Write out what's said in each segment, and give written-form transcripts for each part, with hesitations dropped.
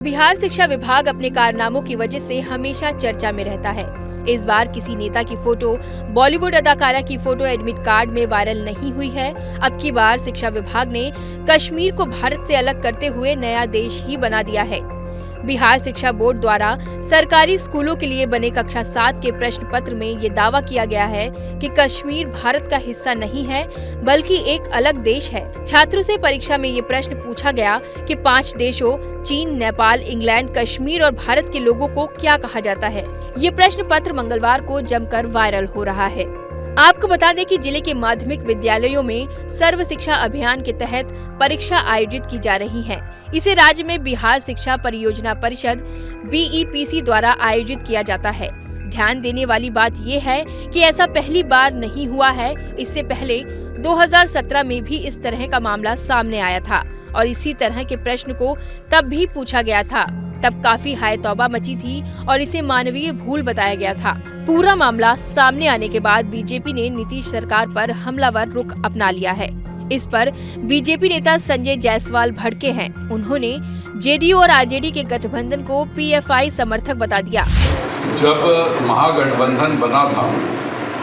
बिहार शिक्षा विभाग अपने कारनामों की वजह से हमेशा चर्चा में रहता है। इस बार किसी नेता की फोटो, बॉलीवुड अदाकारा की फोटो एडमिट कार्ड में वायरल नहीं हुई है। अब की बार शिक्षा विभाग ने कश्मीर को भारत से अलग करते हुए नया देश ही बना दिया है। बिहार शिक्षा बोर्ड द्वारा सरकारी स्कूलों के लिए बने कक्षा 7 के प्रश्न पत्र में ये दावा किया गया है कि कश्मीर भारत का हिस्सा नहीं है बल्कि एक अलग देश है। छात्रों से परीक्षा में ये प्रश्न पूछा गया कि 5 देशों चीन, नेपाल, इंग्लैंड, कश्मीर और भारत के लोगों को क्या कहा जाता है। ये प्रश्न पत्र मंगलवार को जमकर वायरल हो रहा है। आपको बता दें कि जिले के माध्यमिक विद्यालयों में सर्व शिक्षा अभियान के तहत परीक्षा आयोजित की जा रही है। इसे राज्य में बिहार शिक्षा परियोजना परिषद BEPC द्वारा आयोजित किया जाता है। ध्यान देने वाली बात यह है कि ऐसा पहली बार नहीं हुआ है। इससे पहले 2017 में भी इस तरह का मामला सामने आया था और इसी तरह के प्रश्न को तब भी पूछा गया था। तब काफी हाय तौबा मची थी और इसे मानवीय भूल बताया गया था। पूरा मामला सामने आने के बाद बीजेपी ने नीतीश सरकार पर हमलावर रुख अपना लिया है। इस पर बीजेपी नेता संजय जायसवाल भड़के हैं। उन्होंने जेडीयू और आरजेडी के गठबंधन को PFI समर्थक बता दिया। जब महागठबंधन बना था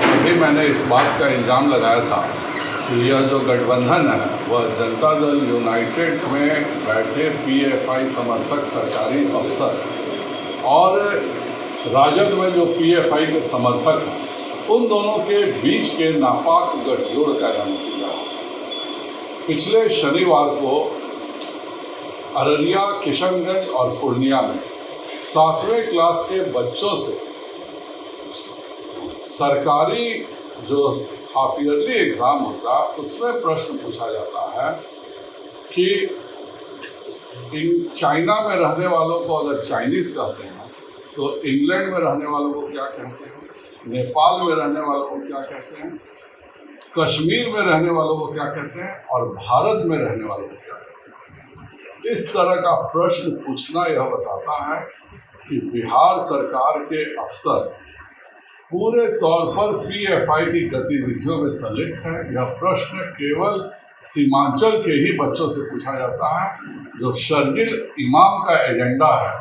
तभी मैंने इस बात का इल्जाम लगाया था कि यह जो गठबंधन है वह जनता दल यूनाइटेड में बैठे PFI समर्थक सरकारी अफसर और राजद में जो PFI के समर्थक हैं उन दोनों के बीच के नापाक गठजोड़ का यह नतीजा है। पिछले शनिवार को अररिया, किशनगंज और पूर्णिया में 7वें क्लास के बच्चों से सरकारी जो हाफ ईयरली एग्ज़ाम होता है उसमें प्रश्न पूछा जाता है कि चाइना में रहने वालों को अगर चाइनीज़ कहते हैं तो इंग्लैंड में रहने वालों को क्या कहते हैं, नेपाल में रहने वालों को क्या कहते हैं, कश्मीर में रहने वालों को क्या कहते हैं और भारत में रहने वालों को क्या कहते हैं। इस तरह का प्रश्न पूछना यह बताता है कि बिहार सरकार के अफसर पूरे तौर पर PFI की गतिविधियों में संलिप्त है। यह प्रश्न केवल सीमांचल के ही बच्चों से पूछा जाता है। जो शर्जिल इमाम का एजेंडा है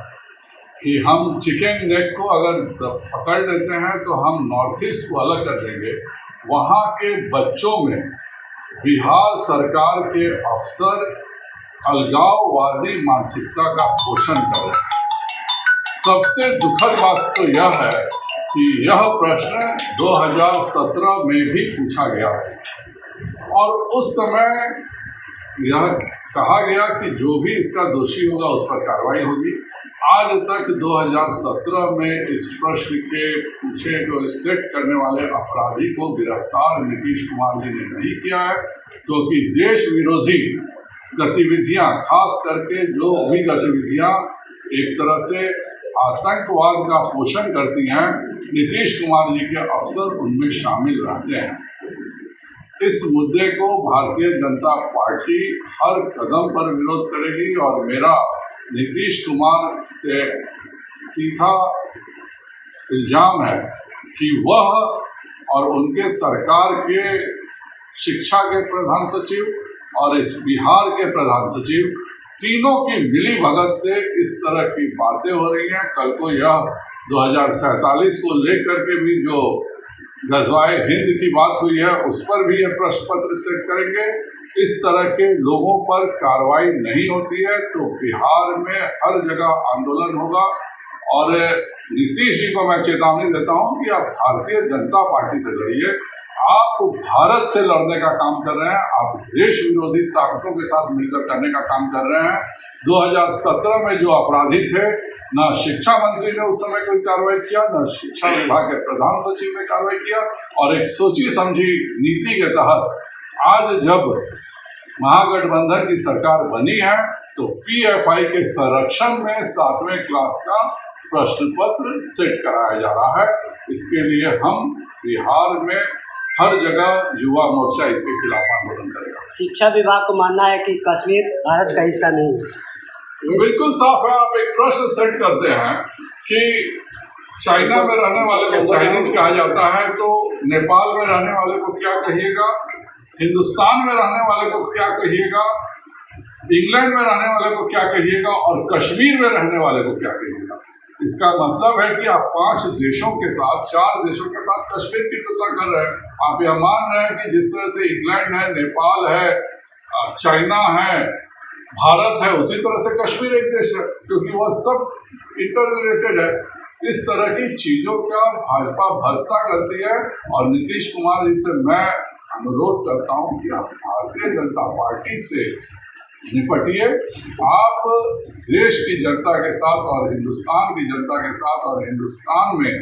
कि हम चिकन नेक को अगर पकड़ लेते हैं तो हम नॉर्थ ईस्ट को अलग कर देंगे, वहाँ के बच्चों में बिहार सरकार के अफसर अलगाववादी मानसिकता का पोषण कर रहे हैं। सबसे दुखद बात तो यह है कि यह प्रश्न 2017 में भी पूछा गया था और उस समय यह कहा गया कि जो भी इसका दोषी होगा उस पर कार्रवाई होगी। आज तक 2017 में इस प्रश्न के पूछे को सेट करने वाले अपराधी को गिरफ्तार नीतीश कुमार जी ने नहीं किया है, क्योंकि देश विरोधी गतिविधियां, खास करके जो भी गतिविधियां एक तरह से आतंकवाद का पोषण करती हैं, नीतीश कुमार जी के अफसर उनमें शामिल रहते हैं। इस मुद्दे को भारतीय जनता पार्टी हर कदम पर विरोध करेगी और मेरा नीतीश कुमार से सीधा इल्जाम है कि वह और उनके सरकार के शिक्षा के प्रधान सचिव और इस बिहार के प्रधान सचिव तीनों की मिली भगत से इस तरह की बातें हो रही हैं। कल को यह 2047 को लेकर के भी जो गज़वाए हिंद की बात हुई है उस पर भी यह प्रश्न पत्र सेट करेंगे। इस तरह के लोगों पर कार्रवाई नहीं होती है तो बिहार में हर जगह आंदोलन होगा। और नीतीश जी को मैं चेतावनी देता हूं कि आप भारतीय जनता पार्टी से लड़िए। आप भारत से लड़ने का काम कर रहे हैं, आप देश विरोधी ताकतों के साथ मिलकर करने का काम कर रहे हैं। 2017 में जो अपराधी थे, न शिक्षा मंत्री ने उस समय कोई कार्रवाई किया, न शिक्षा विभाग के प्रधान सचिव ने कार्रवाई किया और एक सोची समझी नीति के तहत आज जब महागठबंधन की सरकार बनी है तो PFI के संरक्षण में 7वें क्लास का प्रश्न पत्र सेट कराया जा रहा है। इसके लिए हम बिहार में हर जगह युवा मोर्चा इसके खिलाफ आंदोलन करेगा। शिक्षा विभाग को मानना है कि कश्मीर भारत का हिस्सा नहीं है। बिल्कुल साफ है। आप एक प्रश्न सेट करते हैं कि चाइना में रहने वाले को चाइनीज कहा जाता है तो नेपाल में रहने वाले को क्या कहिएगा, हिंदुस्तान में रहने वाले को क्या कहिएगा, इंग्लैंड में रहने वाले को क्या कहिएगा और कश्मीर में रहने वाले को क्या कहिएगा। इसका मतलब है कि आप 5 देशों के साथ, 4 देशों के साथ कश्मीर की तुलना कर रहे हैं। आप यह मान रहे हैं कि जिस तरह से इंग्लैंड है, नेपाल है, चाइना है, भारत है, उसी तरह से कश्मीर एक देश है, क्योंकि वह सब इंटर रिलेटेड है। इस तरह की चीजों का भाजपा भर्त्सना करती है और नीतीश कुमार जी से मैं अनुरोध करता हूं कि आप भारतीय जनता पार्टी से निपटिए। आप देश की जनता के साथ और हिंदुस्तान की जनता के साथ और हिंदुस्तान में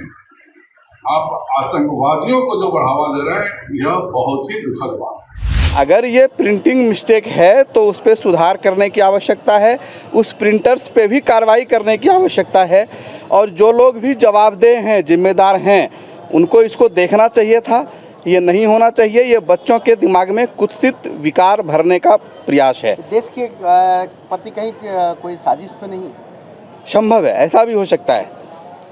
आप आतंकवादियों को जो बढ़ावा दे रहे हैं, यह बहुत ही दुखद बात है। अगर ये प्रिंटिंग मिस्टेक है तो उस पर सुधार करने की आवश्यकता है, उस प्रिंटर्स पे भी कार्रवाई करने की आवश्यकता है और जो लोग भी जवाबदेह हैं, जिम्मेदार हैं, उनको इसको देखना चाहिए था। ये नहीं होना चाहिए। ये बच्चों के दिमाग में कुत्सित विकार भरने का प्रयास है। देश के प्रति कहीं कोई साजिश तो नहीं? संभव है, ऐसा भी हो सकता है।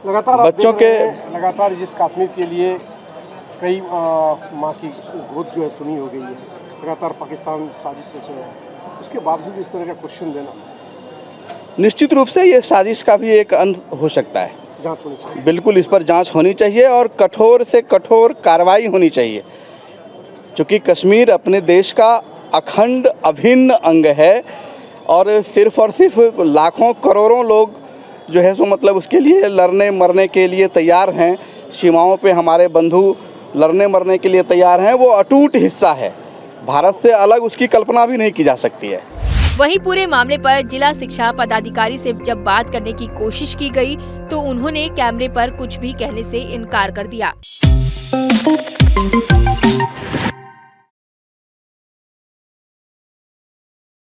लगातार बच्चों के लगातार जिस कश्मीर के लिए कई माँ की गोद जो है सुनी हो गई है, लगातार पाकिस्तान साजिश रच रहा है, उसके बावजूद इस तरह का क्वेश्चन देना, निश्चित रूप से ये साजिश का भी एक अंत हो सकता है। जांच होनी चाहिए। बिल्कुल इस पर जांच होनी चाहिए और कठोर से कठोर कार्रवाई होनी चाहिए, क्योंकि कश्मीर अपने देश का अखंड अभिन्न अंग है और सिर्फ लाखों करोड़ों लोग जो है सो मतलब उसके लिए लड़ने मरने के लिए तैयार हैं। सीमाओं पे हमारे बंधु लड़ने मरने के लिए तैयार हैं। वो अटूट हिस्सा है, भारत से अलग उसकी कल्पना भी नहीं की जा सकती है। वहीं पूरे मामले पर जिला शिक्षा पदाधिकारी से जब बात करने की कोशिश की गई तो उन्होंने कैमरे पर कुछ भी कहने से इनकार कर दिया।